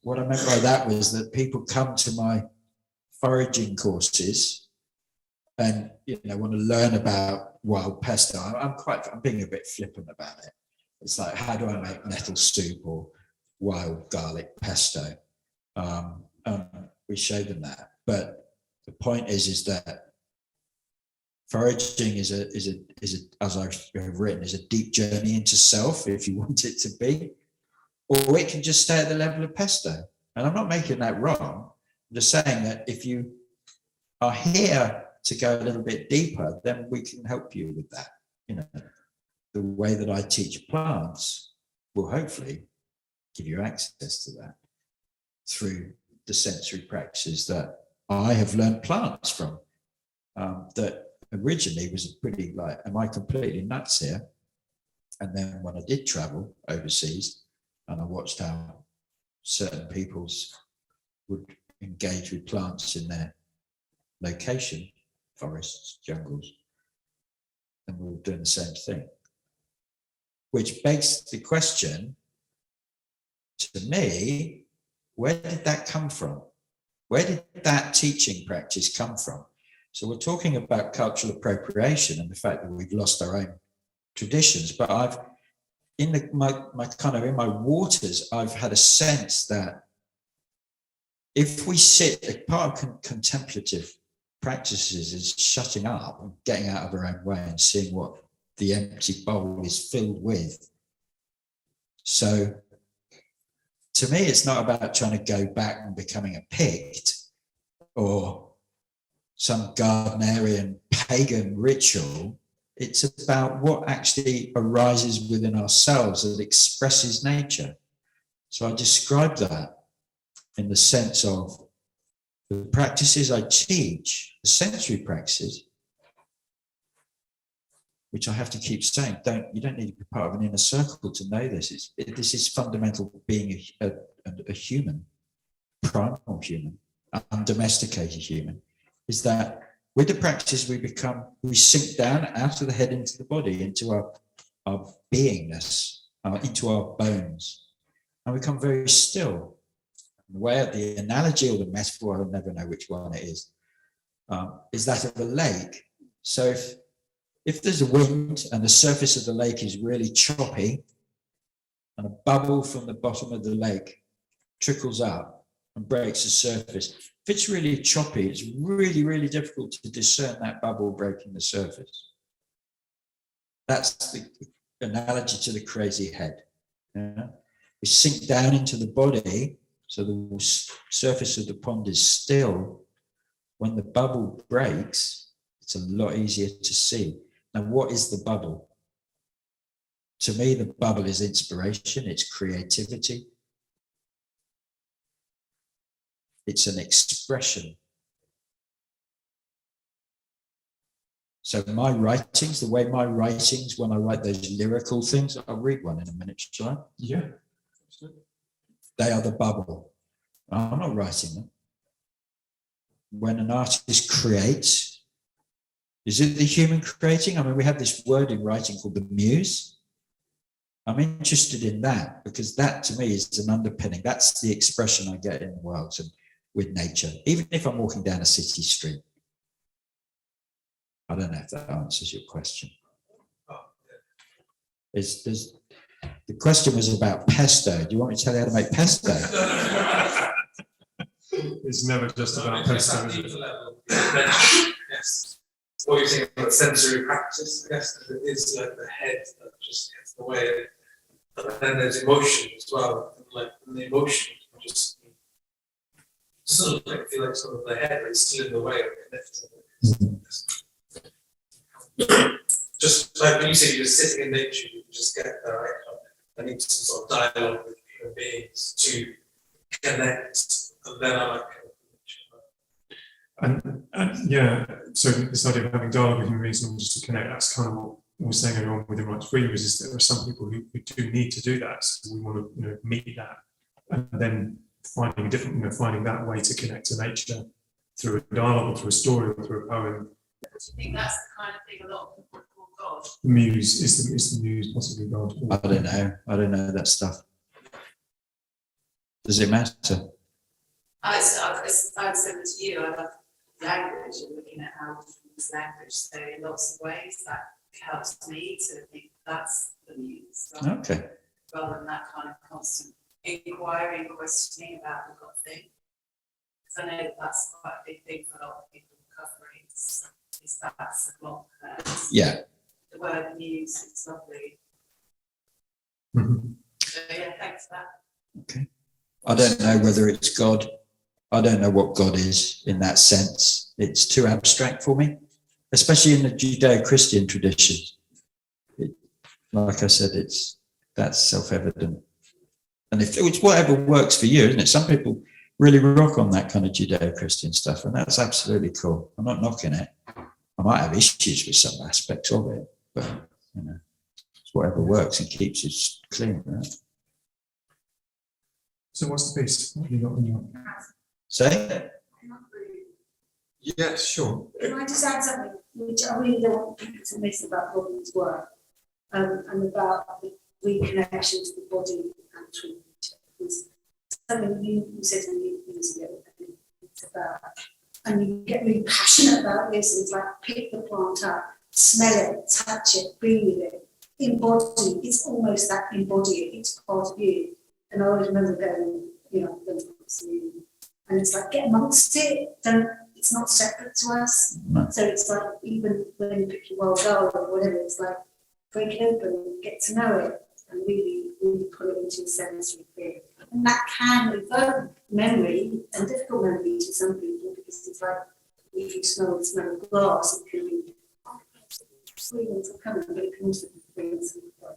S3: What I meant by that was that people come to my foraging courses and want to learn about wild pesto. I'm being a bit flippant about it. It's like, how do I make nettle soup or wild garlic pesto? We show them that, but the point is that foraging is a as I've written, is a deep journey into self, if you want it to be, or it can just stay at the level of pesto. And I'm not making that wrong. I'm just saying that if you are here to go a little bit deeper, then we can help you with that. The way that I teach plants will hopefully give you access to that through the sensory practices that I have learned plants from. That originally was a pretty like, am I completely nuts here? And then when I did travel overseas and I watched how certain peoples would engage with plants in their location, forests, jungles, and we were doing the same thing. Which begs the question to me, where did that come from? Where did that teaching practice come from? So we're talking about cultural appropriation and the fact that we've lost our own traditions, but I've, in my waters, I've had a sense that if we sit, part of contemplative practices is shutting up and getting out of our own way and seeing what the empty bowl is filled with. So to me, it's not about trying to go back and becoming a Pict or some Gardnerian pagan ritual. It's about what actually arises within ourselves that expresses nature. So I describe that in the sense of the practices I teach, the sensory practices, which I have to keep saying, you don't need to be part of an inner circle to know this. This is fundamental being a human, primal human, undomesticated human, is that with the practice we sink down out of the head into the body, into our beingness, into our bones, and we become very still. The analogy or the metaphor, I'll never know which one it is that of a lake. So if there's a wind and the surface of the lake is really choppy and a bubble from the bottom of the lake trickles up and breaks the surface, if it's really choppy, it's really, really difficult to discern that bubble breaking the surface. That's the analogy to the crazy head. Yeah? We sink down into the body, so the surface of the pond is still. When the bubble breaks, it's a lot easier to see. Now, what is the bubble? To me, the bubble is inspiration, it's creativity. It's an expression. So my writings, the way my writings, when I write those lyrical things, I'll read one in a minute, shall I?
S1: Yeah.
S3: They are the bubble. I'm not writing them. When an artist creates, is it the human creating? I mean, we have this word in writing called the muse. I'm interested in that because that to me is an underpinning. That's the expression I get in the world and with nature, even if I'm walking down a city street. I don't know if that answers your question. The question was about pesto. Do you want me to tell you how to make pesto?
S1: It's never just about pesto.
S6: Yes. What you're saying about sensory practice, I guess, it is like the head that just gets in the way. But then there's emotion as well. Like the emotion just sort of like feel like sort of the head, but it's still in the way of connecting. Just like when you say you're sitting in nature, you just get there, right? I need some sort of dialogue with human beings to connect, and then I like.
S1: And yeah, so this idea of having dialogue with human beings and just to connect, that's kind of what we're saying earlier on with the Right to Freedom, is that there are some people who do need to do that. So we want to meet that, and then finding a different, finding that way to connect to nature through a dialogue or through a story or through a poem.
S7: Do you think that's the kind of thing a lot of people call God?
S1: The muse is the muse possibly God?
S3: I don't know that stuff. Does it matter?
S7: I'd similar to you. I love language and looking at how use language. So in lots of ways that helps me to think that's the news.
S3: Okay.
S7: Rather than that kind of constant inquiry and questioning about the God thing. Because I know that's quite a big thing for a lot of people in recovery. Is that's a block.
S3: Yeah.
S7: The word news is lovely.
S1: Mhm.
S7: So yeah, thanks for that.
S3: Okay. I don't know whether it's God. I don't know what God is in that sense. It's too abstract for me, especially in the Judeo-Christian tradition. Like I said, that's self-evident. And if it's whatever works for you, isn't it? Some people really rock on that kind of Judeo-Christian stuff, and that's absolutely cool. I'm not knocking it. I might have issues with some aspects of it, but you know, it's whatever works and keeps you clean, right?
S1: So what's the piece? What have you got on your?
S3: Say,
S1: Yes, sure.
S8: Can I just add something, which I really don't want people to miss about Robin's work, and about the reconnection to the body and to nature? It's something you said to me years ago, and it's about, and you get really passionate about this, and it's like pick the plant up, smell it, touch it, breathe with it, embody, it's almost that embody it, it's part of you. And I always remember going, and it's like get amongst it, it's not separate to us.
S3: No.
S8: So it's like even when you pick your wild dog or whatever, it's like break it open, get to know it, and really, really put it into a sensory field. And that can evoke memory and difficult memory to some people, because it's like if you smell the smell of glass, it can be feelings are coming, but it can also be feelings of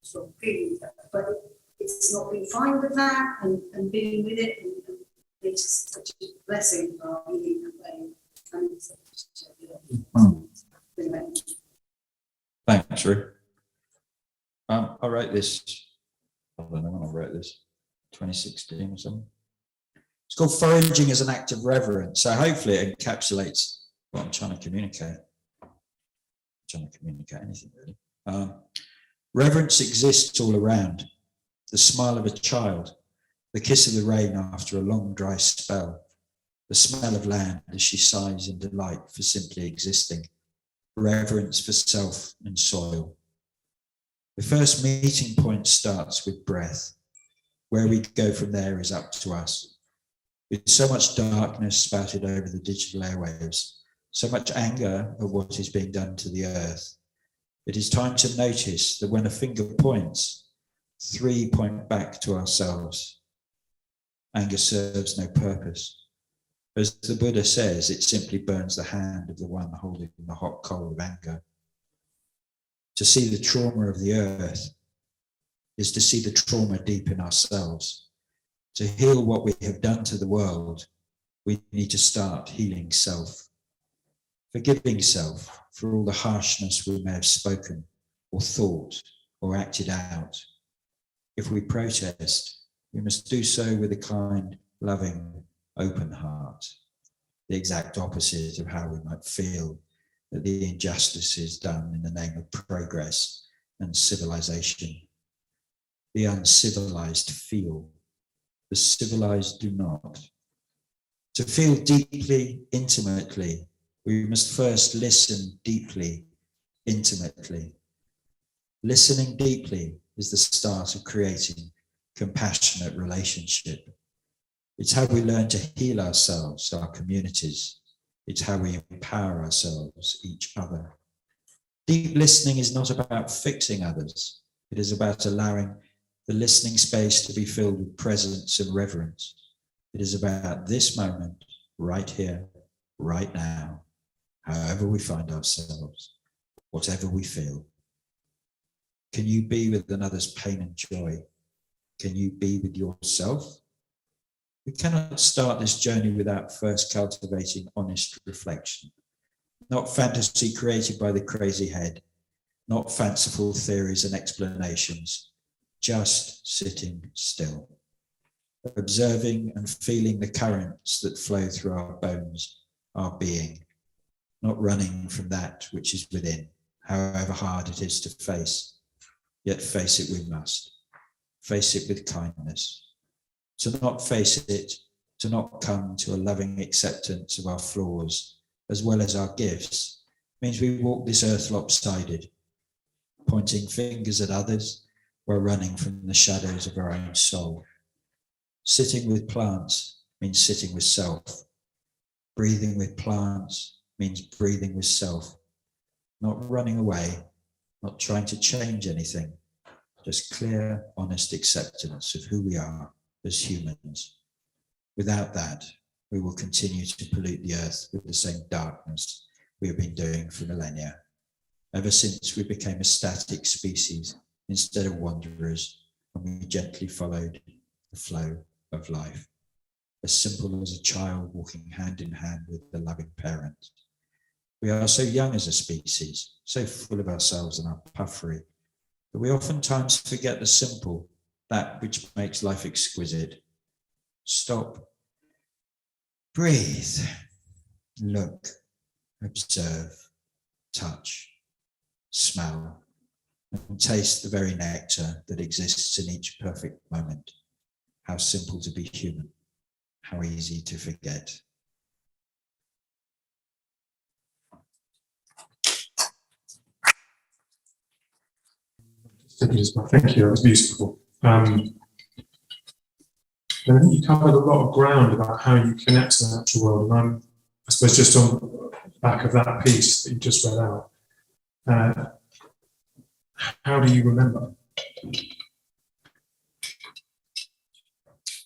S8: sort of feelings. But it's not being fine with that and being with it, and it's such a blessing for our healing that way. And it's
S3: thanks, Rick. I wrote this, I don't know when I wrote this, 2016 or something. It's called Foraging as an Act of Reverence. So hopefully it encapsulates what I'm trying to communicate. I'm trying to communicate anything really. Reverence exists all around. The smile of a child, the kiss of the rain after a long dry spell, the smell of land as she sighs in delight for simply existing, reverence for self and soil. The first meeting point starts with breath. Where we go from there is up to us. With so much darkness spouted over the digital airwaves, so much anger at what is being done to the earth, it is time to notice that when a finger points, 3 point back to ourselves. Anger serves no purpose. As the Buddha says, it simply burns the hand of the one holding the hot coal of anger. To see the trauma of the earth is to see the trauma deep in ourselves. To heal what we have done to the world, we need to start healing self. Forgiving self for all the harshness we may have spoken or thought or acted out. If we protest, we must do so with a kind, loving, open heart. The exact opposite of how we might feel that the injustice is done in the name of progress and civilization. The uncivilized feel, the civilized do not. To feel deeply, intimately, we must first listen deeply, intimately. Listening deeply is the start of creating compassionate relationship. It's how we learn to heal ourselves, our communities. It's how we empower ourselves, each other. Deep listening is not about fixing others. It is about allowing the listening space to be filled with presence and reverence. It is about this moment, right here, right now, however we find ourselves, whatever we feel. Can you be with another's pain and joy? Can you be with yourself? We cannot start this journey without first cultivating honest reflection, not fantasy created by the crazy head, not fanciful theories and explanations, just sitting still, observing and feeling the currents that flow through our bones, our being, not running from that which is within, however hard it is to face, yet face it we must. Face it with kindness. To not face it, to not come to a loving acceptance of our flaws as well as our gifts, means we walk this earth lopsided, pointing fingers at others while running from the shadows of our own soul. Sitting with plants means sitting with self. Breathing with plants means breathing with self. Not running away, not trying to change anything, just clear, honest acceptance of who we are as humans. Without that, we will continue to pollute the earth with the same darkness we have been doing for millennia, ever since we became a static species instead of wanderers, and we gently followed the flow of life, as simple as a child walking hand in hand with a loving parent. We are so young as a species, so full of ourselves and our puffery, that we oftentimes forget the simple, that which makes life exquisite. Stop, breathe, look, observe, touch, smell, and taste the very nectar that exists in each perfect moment. How simple to be human, how easy to forget.
S1: Thank you, that was beautiful. And I think you covered a lot of ground about how you connect to the natural world. And I suppose just on the back of that piece that you just read out, how do you remember?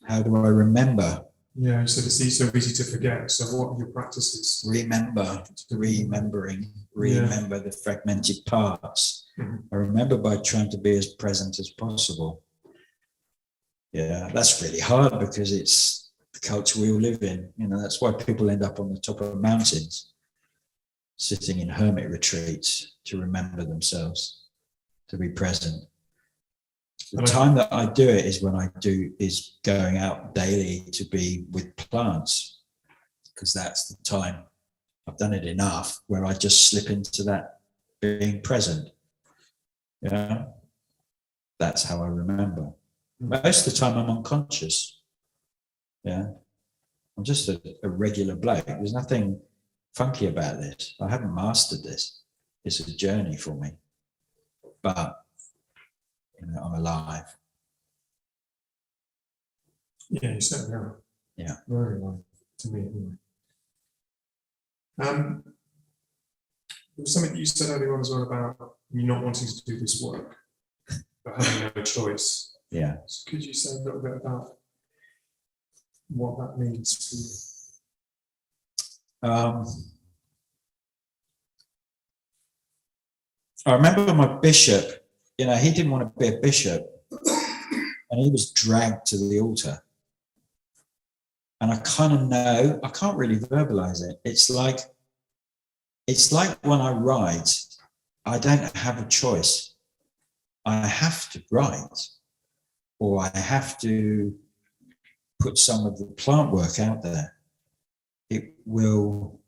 S3: How do I remember?
S1: Yeah, you said it's so easy to forget. So what are your practices?
S3: Remember, remember the fragmented parts.
S1: Mhm.
S3: I remember by trying to be as present as possible. Yeah, that's really hard because it's the culture we all live in. You know, that's why people end up on the top of mountains, sitting in hermit retreats to remember themselves, to be present. The time that I do it is when is going out daily to be with plants, because that's the time I've done it enough where I just slip into that being present. Yeah, that's how I remember. Most of the time I'm unconscious. Yeah, I'm just a regular bloke. There's nothing funky about this. I haven't mastered this. It's a journey for me, but you know, I'm alive.
S1: Yeah, you certainly are.
S3: Yeah.
S1: Very well, to me anyway. There was something that you said earlier on as well about you not wanting to do this work, but having no choice.
S3: Yeah.
S1: So could you say a little bit about what that means for you?
S3: I remember my bishop, you know, he didn't want to be a bishop and he was dragged to the altar. And I kind of know, I can't really verbalize it. It's like when I write, I don't have a choice. I have to write, or I have to put some of the plant work out there. It will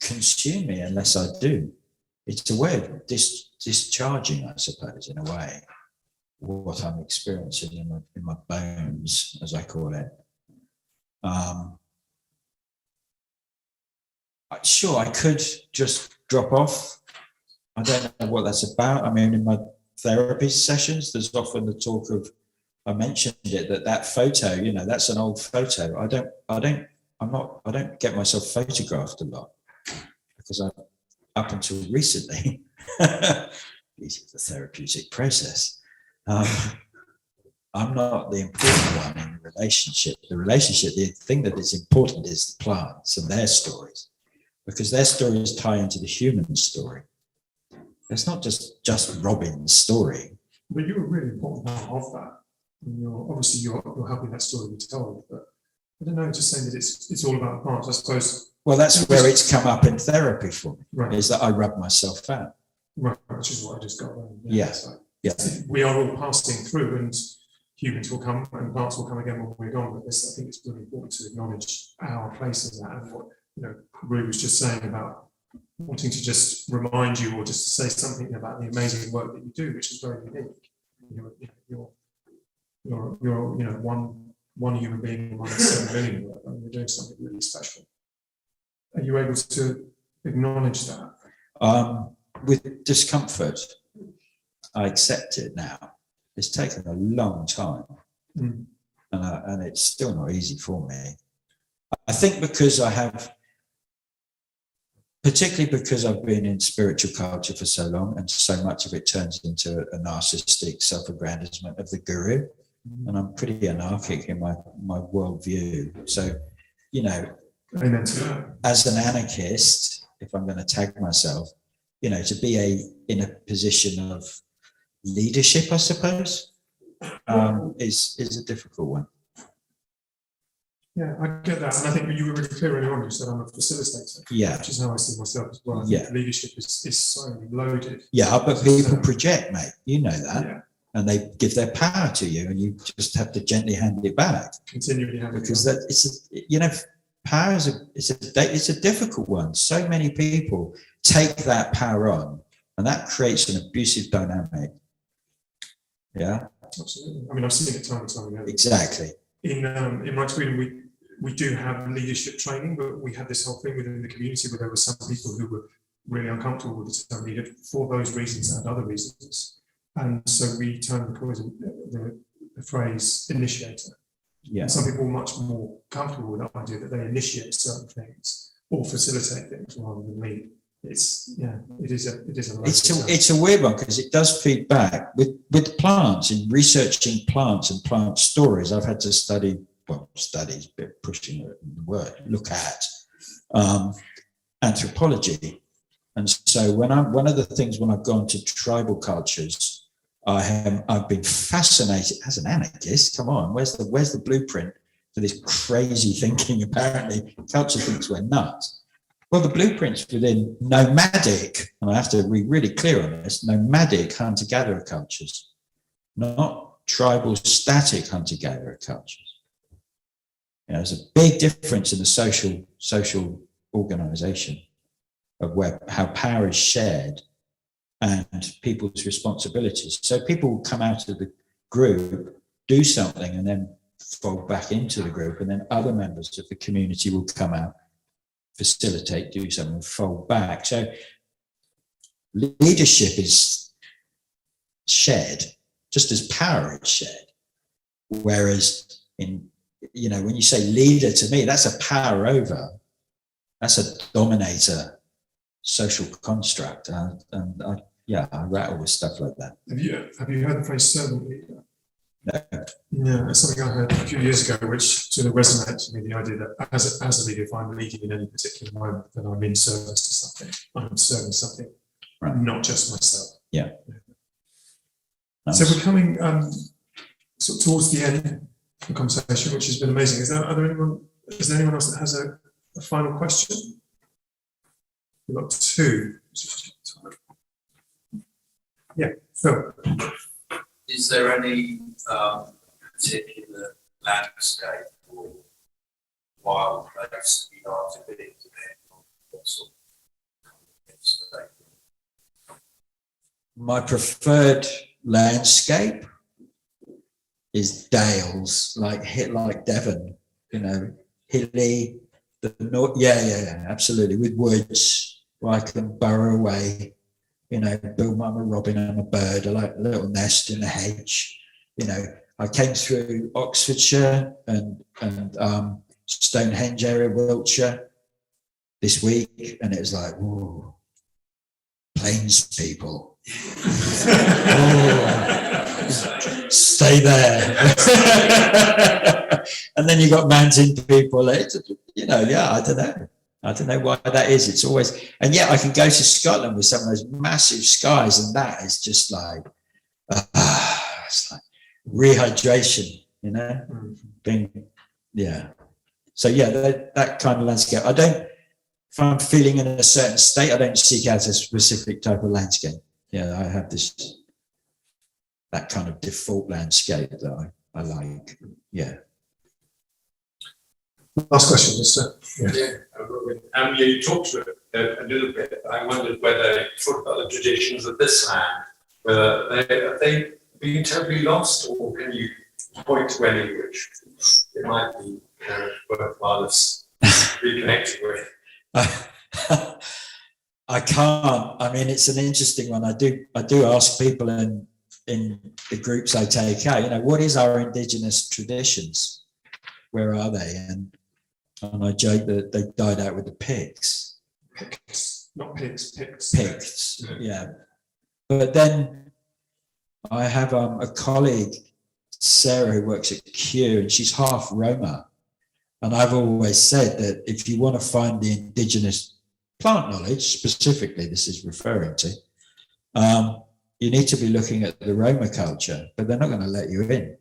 S3: consume me unless I do. It's a way of discharging, I suppose, in a way, what I'm experiencing in my bones, as I call it. Sure, I could just drop off. I don't know what that's about. I mean, in my therapy sessions, there's often the talk of, I mentioned it, that photo, you know, that's an old photo. I don't get myself photographed a lot because up until recently, this is a therapeutic process. I'm not the important one in the relationship. The thing that is important is the plants and their stories, because their stories tie into the human story. It's not just Robin's story.
S1: But you're a really important part of that. And you're helping that story be told. But I don't know, just saying that it's all about plants, I suppose.
S3: Well, that's where it's come up in therapy for me,
S1: right.
S3: Is that I rub myself out.
S1: Right, which is what I just got there.
S3: Yeah.
S1: Yeah. We are all passing through, and humans will come and plants will come again when we're gone. But I think it's really important to acknowledge our place in that, and what Rue was just saying about wanting to just remind you or just to say something about the amazing work that you do, which is very unique. You're one human being among 7 million, and you're doing something really special. Are you able to acknowledge that?
S3: With discomfort, I accept it now. It's taken a long time, and it's still not easy for me. I think because I have, particularly because I've been in spiritual culture for so long, and so much of it turns into a narcissistic self-aggrandizement of the guru, and I'm pretty anarchic in my worldview. So, you know,
S1: Amen to that.
S3: as an anarchist, if I'm going to tag myself, you know, to be in a position of leadership, I suppose, is a difficult one.
S1: Yeah, I get that. And I think you were really clear earlier on, you said I'm a facilitator.
S3: Yeah.
S1: Which is how I see myself as well. I think
S3: Yeah.
S1: leadership is so loaded.
S3: Yeah, but people project, mate. You know that.
S1: Yeah.
S3: And they give their power to you, and you just have to gently hand it back.
S1: Continually having
S3: Because that power is a difficult one. So many people take that power on, and that creates an abusive dynamic. Yeah,
S1: Absolutely. I mean, I've seen it time and time again.
S3: exactly.
S1: In Rite we do have leadership training, but we had this whole thing within the community where there were some people who were really uncomfortable with the term leader for those reasons and other reasons. And so we termed the phrase initiator.
S3: Yeah.
S1: And some people are much more comfortable with the idea that they initiate certain things or facilitate things rather than lead. It is a
S3: It's a weird one because it does feed back with plants. In researching plants and plant stories, I've had to study a bit pushing the word, look at anthropology. And so one of the things when I've gone to tribal cultures, I've been fascinated as an anarchist. Come on, where's the blueprint for this crazy thinking? Apparently, culture thinks we're nuts. Well, the blueprints within nomadic, and I have to be really clear on this, nomadic hunter-gatherer cultures, not tribal static hunter-gatherer cultures. You know, there's a big difference in the social organization of how power is shared and people's responsibilities. So people come out of the group, do something, and then fold back into the group, and then other members of the community will come out, facilitate, do something, fold back. So leadership is shared, just as power is shared. Whereas when you say leader, to me, that's a power over, that's a dominator social construct. I rattle with stuff like that.
S1: Have you heard the phrase servant leader?
S3: No.
S1: Yeah, it's something I heard a few years ago, which sort of resonates with me, the idea that as a leader, if I'm leading in any particular moment, then I'm in service to something. I'm serving something,
S3: Right.
S1: not just myself.
S3: Yeah.
S1: So we're coming sort of towards the end of the conversation, which has been amazing. Is there anyone else that has a final question? We've got two. Yeah, Phil.
S9: Is there any particular landscape or wild place that you like to be, depending on what sort of state?
S3: My preferred landscape is dales, like Devon, hilly, the north. Yeah, absolutely. With woods where I can burrow away, build I'm a robin, I'm a bird. I like a little nest in a hedge. I came through Oxfordshire and Stonehenge area, Wiltshire this week, and it was like, whoa, plains people. Stay there. And then you got mountain people. I don't know why that is. It's always, and yet I can go to Scotland with some of those massive skies, and that is just like, it's like rehydration, So that kind of landscape. If I'm feeling in a certain state, I don't seek out a specific type of landscape. Yeah, I have that kind of default landscape that I like. Yeah.
S1: Last question, just
S10: you talked to it a little bit. I wondered whether you talked about the traditions of this land, whether are they being totally lost, or can you point to any which it might be worthwhile us reconnecting with?
S3: I can't. I mean, it's an interesting one. I do ask people in the groups I take out, you know, what is our indigenous traditions? Where are they? And I joke that they died out with the Picts.
S1: Picts, not pigs, Picts.
S3: Picts, yeah. But then I have a colleague, Sarah, who works at Kew, and she's half Roma. And I've always said that if you want to find the indigenous plant knowledge, specifically this is referring to, you need to be looking at the Roma culture, but they're not going to let you in.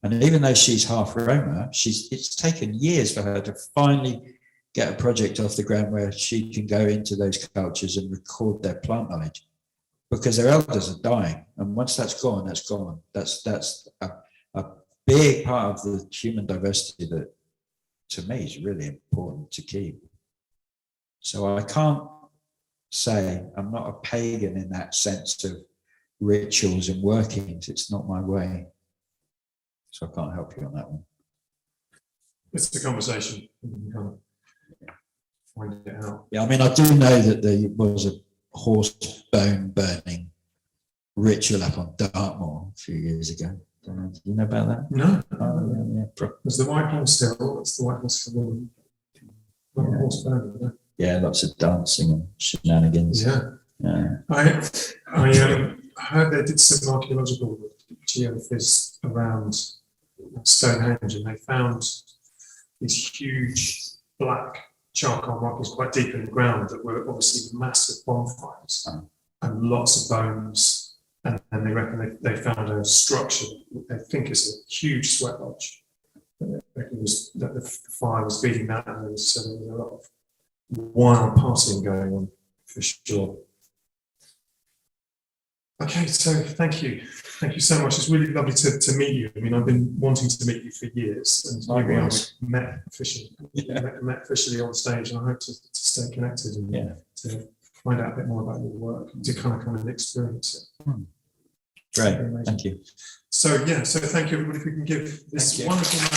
S3: And even though she's half Roma, it's taken years for her to finally get a project off the ground where she can go into those cultures and record their plant knowledge, because their elders are dying. And once that's gone, that's gone. That's a big part of the human diversity that, to me, is really important to keep. So I can't say I'm not a pagan in that sense of rituals and workings. It's not my way. So I can't help you on that one.
S1: It's a conversation. You can find it out.
S3: Yeah, I mean, I do know that there was a horse bone burning ritual up on Dartmoor a few years ago. Do you know about that?
S1: No.
S3: Oh, yeah.
S1: There's the white horse still. It's the white horse for women. Not the horse burner, no?
S3: Yeah, lots of dancing and shenanigans.
S1: Yeah.
S3: Yeah.
S1: I heard they did some archaeological geophys around Stonehenge, and they found these huge black charcoal markers quite deep in the ground that were obviously massive bonfires and lots of bones. And then they reckon they found a structure that they think is a huge sweat lodge. That the fire was feeding that, and there was a lot of wild partying going on for sure. Okay, so thank you so much. It's really lovely to meet you. I mean, I've been wanting to meet you for years, and
S3: Likewise.
S1: we met officially, met officially on stage, and I hope to stay connected and to find out a bit more about your work, to kind of experience it.
S3: Great, thank you.
S1: So thank you everybody. If we can give this wonderful man